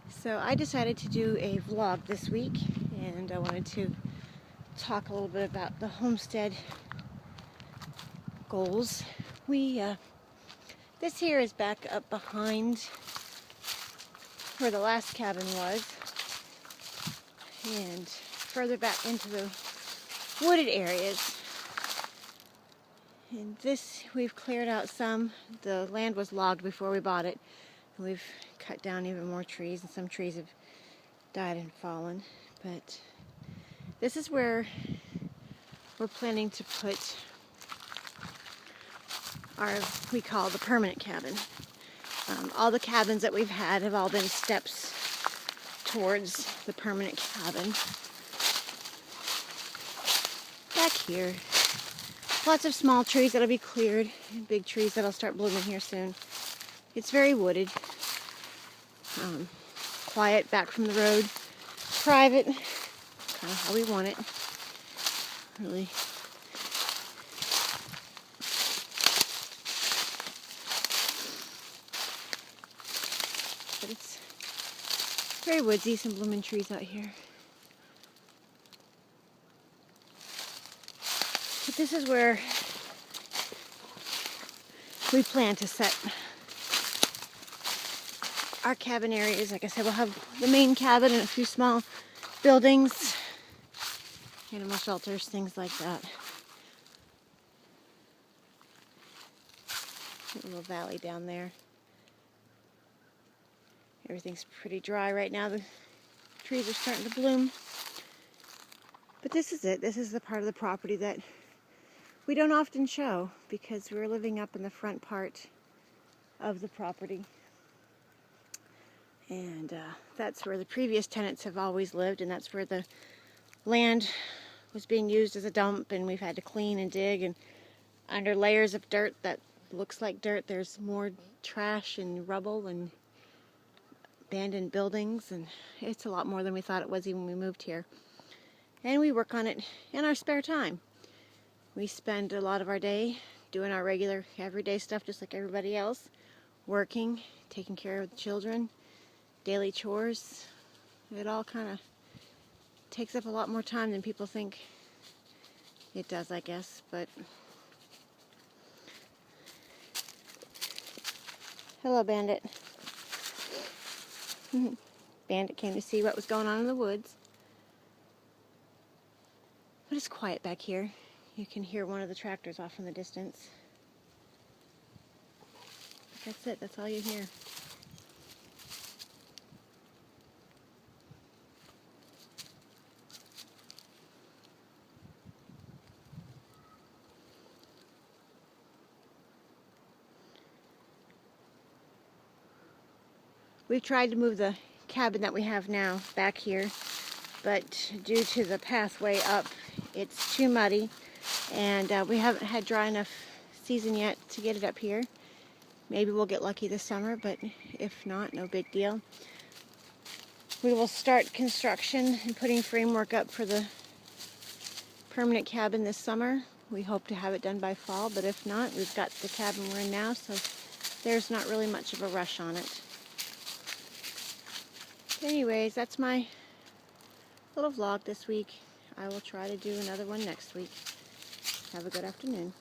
So I decided to do a vlog this week, and I wanted to talk a little bit about the homestead goals. This here is back up behind where the last cabin was, and further back into the wooded areas. And this, we've cleared out some. The land was logged before we bought it. And we've cut down even more trees, and some trees have died and fallen. But this is where we're planning to put our, we call the permanent cabin. All the cabins that we've had have all been steps towards the permanent cabin. Back here, lots of small trees that'll be cleared, and big trees that'll start blooming here soon. It's very wooded, quiet, back from the road, private, kind of how we want it, really. But it's very woodsy, some blooming trees out here. But this is where we plan to set our cabin areas. Like I said, we'll have the main cabin and a few small buildings, animal shelters, things like that. A little valley down there. Everything's pretty dry right now. The trees are starting to bloom. But this is it. This is the part of the property that we don't often show because we're living up in the front part of the property. And that's where the previous tenants have always lived, and that's where the land was being used as a dump, and we've had to clean and dig, and under layers of dirt that looks like dirt, there's more trash and rubble and abandoned buildings, and it's a lot more than we thought it was even when we moved here. And we work on it in our spare time. We spend a lot of our day doing our regular everyday stuff just like everybody else, working, taking care of the children, daily chores. It all kind of takes up a lot more time than people think it does, I guess. But hello, Bandit. Bandit came to see what was going on in the woods. But it's quiet back here. You can hear one of the tractors off in the distance. But that's it. That's all you hear. We've tried to move the cabin that we have now back here, but due to the pathway up, it's too muddy, and we haven't had dry enough season yet to get it up here. Maybe we'll get lucky this summer, but if not, no big deal. We will start construction and putting framework up for the permanent cabin this summer. We hope to have it done by fall, but if not, we've got the cabin we're in now, so there's not really much of a rush on it. Anyways, that's my little vlog this week. I will try to do another one next week. Have a good afternoon.